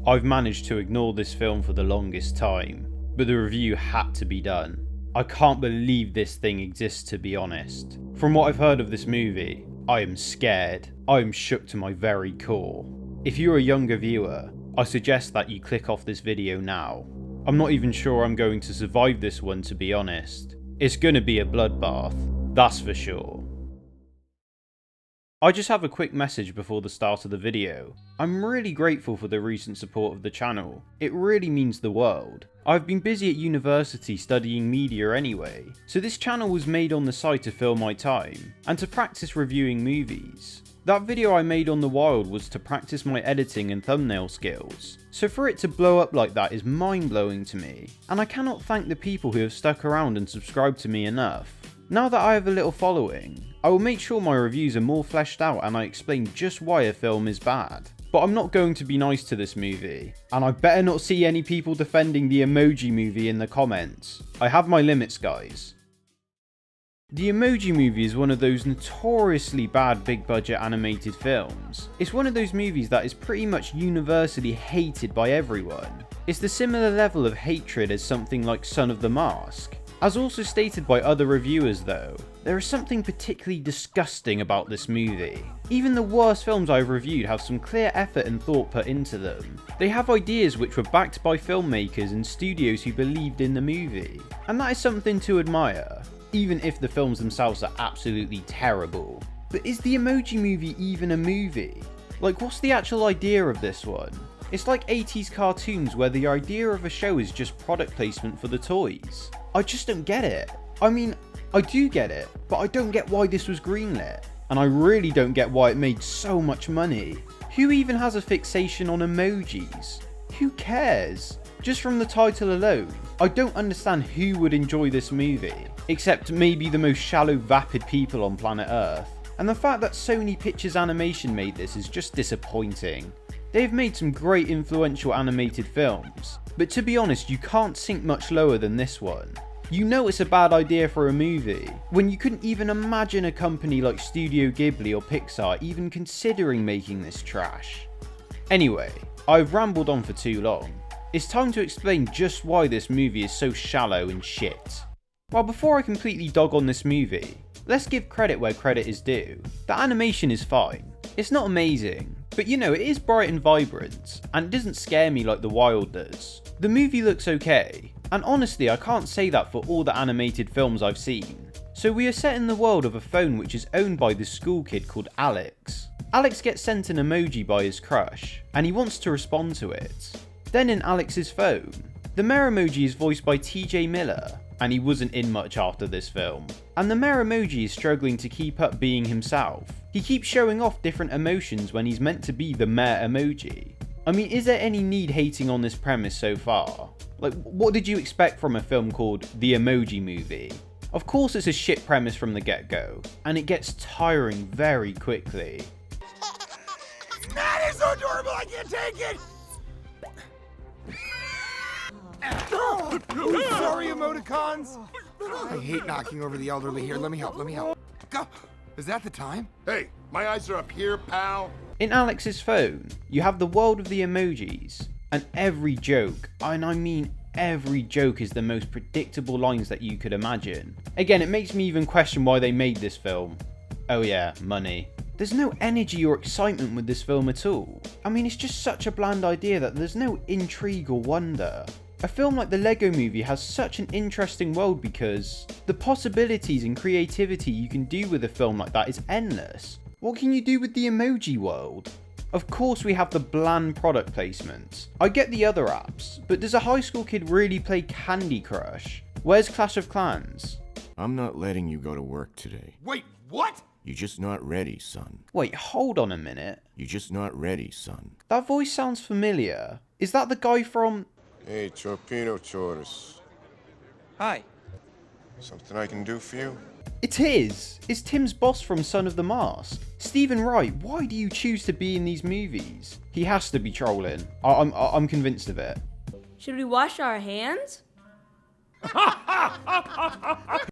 I've managed to ignore this film for the longest time, but the review had to be done. I can't believe this thing exists, to be honest. From what I've heard of this movie, I am scared. I am shook to my very core. If you're a younger viewer, I suggest that you click off this video now. I'm not even sure I'm going to survive this one, to be honest. It's gonna be a bloodbath, that's for sure. I just have a quick message before the start of the video. I'm really grateful for the recent support of the channel. It really means the world. I've been busy at university studying media anyway, so this channel was made on the side to fill my time, and to practice reviewing movies. That video I made on The Wild was to practice my editing and thumbnail skills, so for it to blow up like that is mind-blowing to me, and I cannot thank the people who have stuck around and subscribed to me enough. Now that I have a little following, I will make sure my reviews are more fleshed out and I explain just why a film is bad. But I'm not going to be nice to this movie, and I better not see any people defending the Emoji Movie in the comments. I have my limits, guys. The Emoji Movie is one of those notoriously bad big budget animated films. It's one of those movies that is pretty much universally hated by everyone. It's the similar level of hatred as something like Son of the Mask. As also stated by other reviewers though, there is something particularly disgusting about this movie. Even the worst films I've reviewed have some clear effort and thought put into them. They have ideas which were backed by filmmakers and studios who believed in the movie, and that is something to admire, even if the films themselves are absolutely terrible. But is the Emoji Movie even a movie? Like, what's the actual idea of this one? It's like 80s cartoons where the idea of a show is just product placement for the toys. I just don't get it. I mean, I do get it, but I don't get why this was greenlit. And I really don't get why it made so much money. Who even has a fixation on emojis? Who cares? Just from the title alone, I don't understand who would enjoy this movie, except maybe the most shallow vapid people on planet Earth. And the fact that Sony Pictures Animation made this is just disappointing. They've made some great influential animated films, but to be honest, you can't sink much lower than this one. You know it's a bad idea for a movie, when you couldn't even imagine a company like Studio Ghibli or Pixar even considering making this trash. Anyway, I've rambled on for too long. It's time to explain just why this movie is so shallow and shit. Well, before I completely dog on this movie, let's give credit where credit is due. The animation is fine. It's not amazing, but you know, it is bright and vibrant, and it doesn't scare me like The Wild does. The movie looks okay, and honestly I can't say that for all the animated films I've seen. So we are set in the world of a phone which is owned by this school kid called Alex. Alex gets sent an emoji by his crush, and he wants to respond to it. Then in Alex's phone, the mayor emoji is voiced by TJ Miller, and he wasn't in much after this film. And the mayor emoji is struggling to keep up being himself. He keeps showing off different emotions when he's meant to be the mayor emoji. I mean, is there any need hating on this premise so far? Like, what did you expect from a film called The Emoji Movie? Of course it's a shit premise from the get-go, and it gets tiring very quickly. That is so adorable, I can't take it! Sorry, emoticons. I hate knocking over the elderly here. Let me help. Go. Is that the time? Hey, my eyes are up here, pal. In Alex's phone, you have the world of the emojis, and every joke, and I mean every joke, is the most predictable lines that you could imagine. Again, it makes me even question why they made this film. Oh yeah, money. There's no energy or excitement with this film at all. I mean, it's just such a bland idea that there's no intrigue or wonder. A film like the Lego Movie has such an interesting world because the possibilities and creativity you can do with a film like that is endless. What can you do with the emoji world? Of course we have the bland product placement. I get the other apps, but does a high school kid really play Candy Crush? Where's Clash of Clans? I'm not letting you go to work today. Wait, what? You're just not ready, son. Wait, hold on a minute. You're just not ready, son. That voice sounds familiar. Is that the guy from... Hey, Torpedo Tortoise. Hi. Something I can do for you? It is! It's Tim's boss from Son of the Mask. Stephen Wright, why do you choose to be in these movies? He has to be trolling. I'm convinced of it. Should we wash our hands?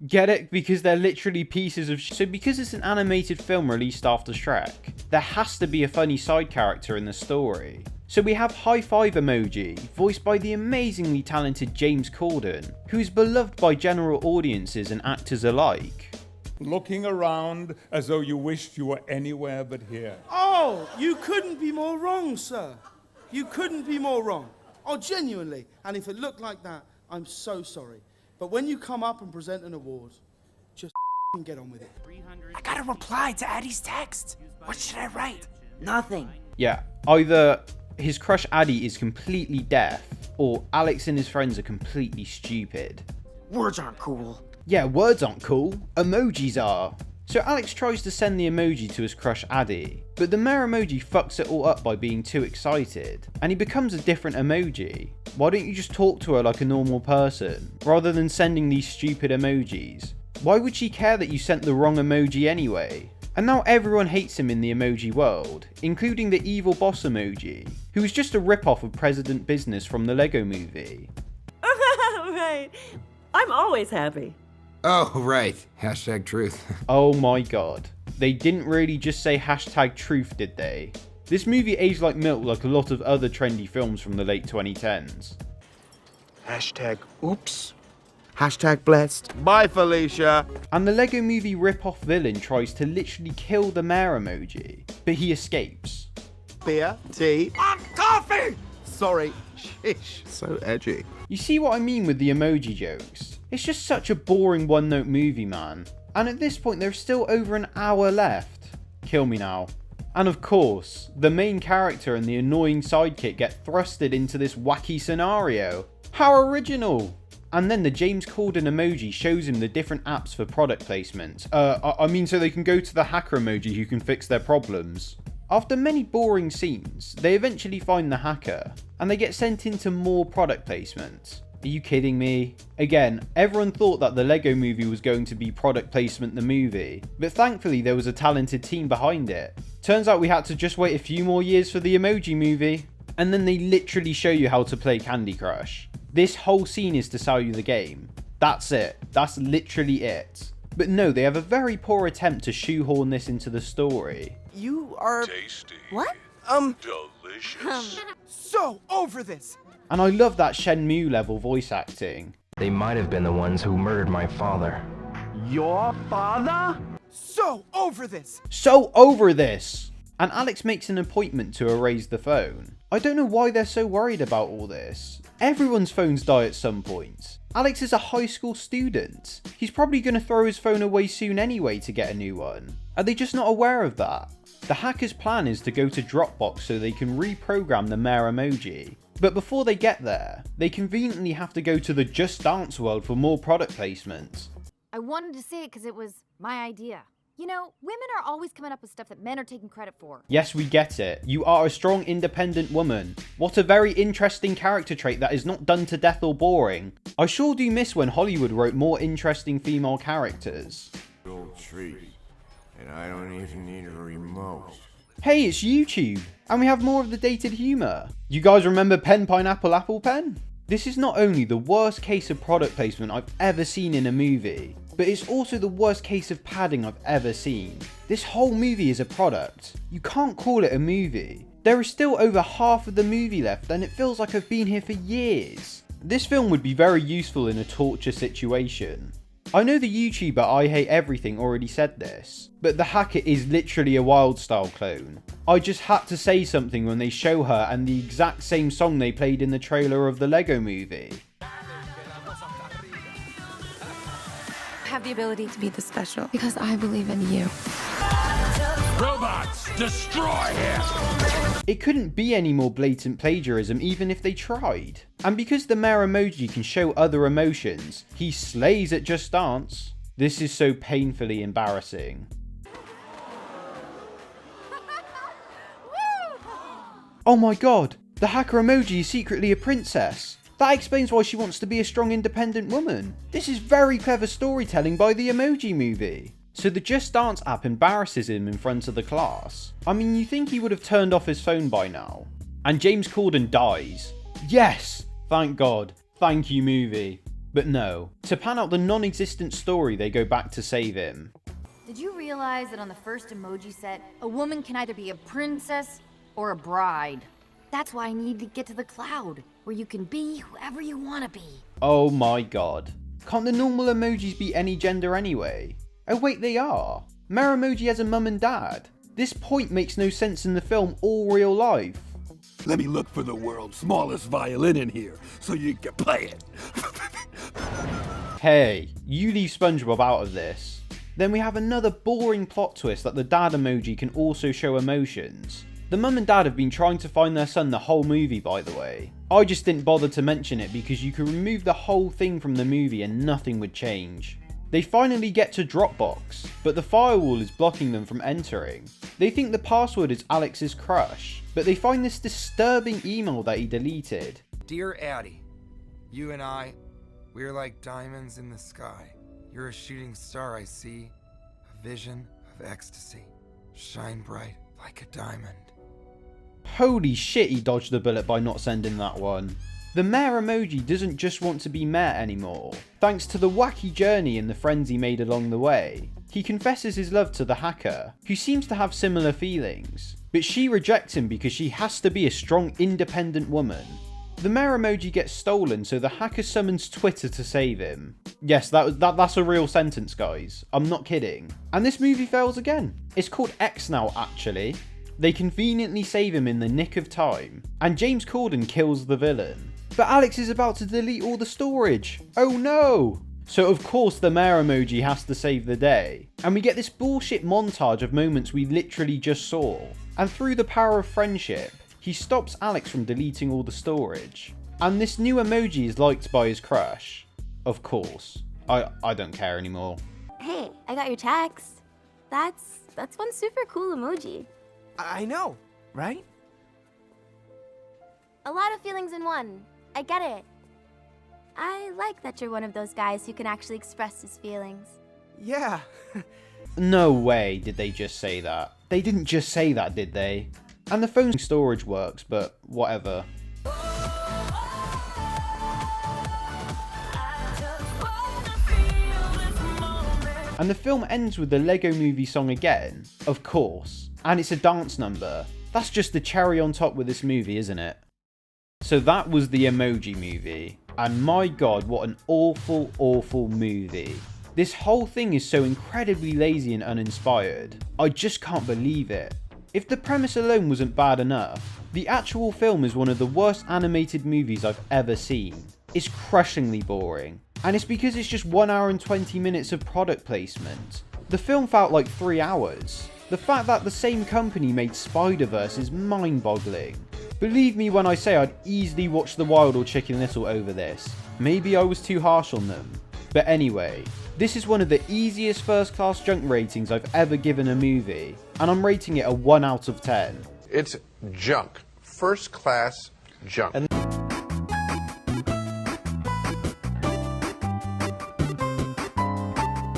Get it? Because they're literally pieces of So because it's an animated film released after Shrek, there has to be a funny side character in the story. So we have High Five Emoji, voiced by the amazingly talented James Corden, who is beloved by general audiences and actors alike. Looking around as though you wished you were anywhere but here. Oh, you couldn't be more wrong, sir. You couldn't be more wrong. Oh, genuinely. And if it looked like that, I'm so sorry. But when you come up and present an award, just get on with it. I gotta reply to Addie's text. What should I write? Nothing. Yeah, either his crush Addie is completely deaf, or Alex and his friends are completely stupid. Words aren't cool. Yeah, words aren't cool, emojis are. So Alex tries to send the emoji to his crush Addie, but the mayor emoji fucks it all up by being too excited, and he becomes a different emoji. Why don't you just talk to her like a normal person, rather than sending these stupid emojis? Why would she care that you sent the wrong emoji anyway? And now everyone hates him in the emoji world, including the evil boss emoji, who is just a rip-off of President Business from the Lego movie. Right. I'm always happy. Oh, right. Hashtag truth. Oh my god. They didn't really just say hashtag truth, did they? This movie aged like milk like a lot of other trendy films from the late 2010s. Hashtag oops. Hashtag blessed. Bye, Felicia. And the Lego movie rip-off villain tries to literally kill the mayor emoji, but he escapes. Beer, tea, Coffee! sorry. Sheesh. So edgy. You see what I mean with the emoji jokes? It's just such a boring one-note movie, man. And at this point there's still over an hour left. Kill me now. And of course, the main character and the annoying sidekick get thrusted into this wacky scenario. How original! And then the James Corden emoji shows him the different apps for product placement. I mean so they can go to the hacker emoji who can fix their problems. After many boring scenes, they eventually find the hacker, and they get sent into more product placement. Are you kidding me? Again, everyone thought that the Lego movie was going to be product placement the movie, but thankfully there was a talented team behind it. Turns out we had to just wait a few more years for the Emoji Movie, and then they literally show you how to play Candy Crush. This whole scene is to sell you the game. That's it. That's literally it. But no, they have a very poor attempt to shoehorn this into the story. You are Tasty. What? Delicious. so over this. And I love that Shenmue level voice acting. They might have been the ones who murdered my father. Your father? So over this. So over this! And Alex makes an appointment to erase the phone. I don't know why they're so worried about all this. Everyone's phones die at some point. Alex is a high school student. He's probably going to throw his phone away soon anyway to get a new one. Are they just not aware of that? The hacker's plan is to go to Dropbox so they can reprogram the mayor emoji. But before they get there, they conveniently have to go to the Just Dance world for more product placement. I wanted to say it because it was my idea. You know, women are always coming up with stuff that men are taking credit for. Yes, we get it. You are a strong, independent woman. What a very interesting character trait that is not done to death or boring. I sure do miss when Hollywood wrote more interesting female characters. Old treat. And I don't even need a remote. Hey, it's YouTube! And we have more of the dated humour. You guys remember Pen Pineapple Apple Pen? This is not only the worst case of product placement I've ever seen in a movie, but it's also the worst case of padding I've ever seen. This whole movie is a product. You can't call it a movie. There is still over half of the movie left and it feels like I've been here for years. This film would be very useful in a torture situation. I know the YouTuber I Hate Everything already said this, but the hacker is literally a Wild Style clone. I just had to say something when they show her and the exact same song they played in the trailer of the Lego movie. Have the ability to be this special because I believe in you. Robots, destroy him! It couldn't be any more blatant plagiarism even if they tried. And because the mayor emoji can show other emotions, he slays at Just Dance. This is so painfully embarrassing. Oh my god, the hacker emoji is secretly a princess. That explains why she wants to be a strong independent woman. This is very clever storytelling by the Emoji Movie. So the Just Dance app embarrasses him in front of the class. I mean, you think he would have turned off his phone by now. And James Corden dies. Yes! Thank God. Thank you, movie. But no. To pan out the non-existent story, they go back to save him. Did you realize that on the first emoji set, a woman can either be a princess or a bride? That's why I need to get to the cloud, where you can be whoever you want to be. Oh my god. Can't the normal emojis be any gender anyway? Oh wait, they are. Emoji has a mum and dad. This point makes no sense in the film or real life. Let me look for the world's smallest violin in here, so you can play it. Hey, you leave SpongeBob out of this. Then we have another boring plot twist that the dad emoji can also show emotions. The mum and dad have been trying to find their son the whole movie, by the way. I just didn't bother to mention it because you could remove the whole thing from the movie and nothing would change. They finally get to Dropbox, but the firewall is blocking them from entering. They think the password is Alex's crush, but they find this disturbing email that he deleted. Dear Addie, you and I, we're like diamonds in the sky. You're a shooting star I see, a vision of ecstasy. Shine bright like a diamond. Holy shit, he dodged the bullet by not sending that one. The mayor emoji doesn't just want to be mayor anymore, thanks to the wacky journey and the friends he made along the way. He confesses his love to the hacker, who seems to have similar feelings, but she rejects him because she has to be a strong, independent woman. The mayor emoji gets stolen, so the hacker summons Twitter to save him. Yes, that's a real sentence, guys. I'm not kidding. And this movie fails again. It's called X now, actually. They conveniently save him in the nick of time, and James Corden kills the villain. But Alex is about to delete all the storage. Oh no! So of course the mayor emoji has to save the day, and we get this bullshit montage of moments we literally just saw. And through the power of friendship, he stops Alex from deleting all the storage. And this new emoji is liked by his crush. Of course. I don't care anymore. Hey, I got your text. That's one super cool emoji. I know, right? A lot of feelings in one. I get it. I like that you're one of those guys who can actually express his feelings. Yeah. No way did they just say that. They didn't just say that, did they? And the phone storage works, but whatever. And the film ends with the Lego Movie song again, of course. And it's a dance number. That's just the cherry on top with this movie, isn't it? So that was the Emoji Movie. And my god, what an awful, awful movie. This whole thing is so incredibly lazy and uninspired. I just can't believe it. If the premise alone wasn't bad enough, the actual film is one of the worst animated movies I've ever seen. It's crushingly boring. And it's because it's just 1 hour and 20 minutes of product placement. The film felt like 3 hours. The fact that the same company made Spider-Verse is mind-boggling. Believe me when I say I'd easily watch The Wild or Chicken Little over this. Maybe I was too harsh on them. But anyway, this is one of the easiest first class junk ratings I've ever given a movie, and I'm rating it a 1 out of 10. It's junk. First class junk.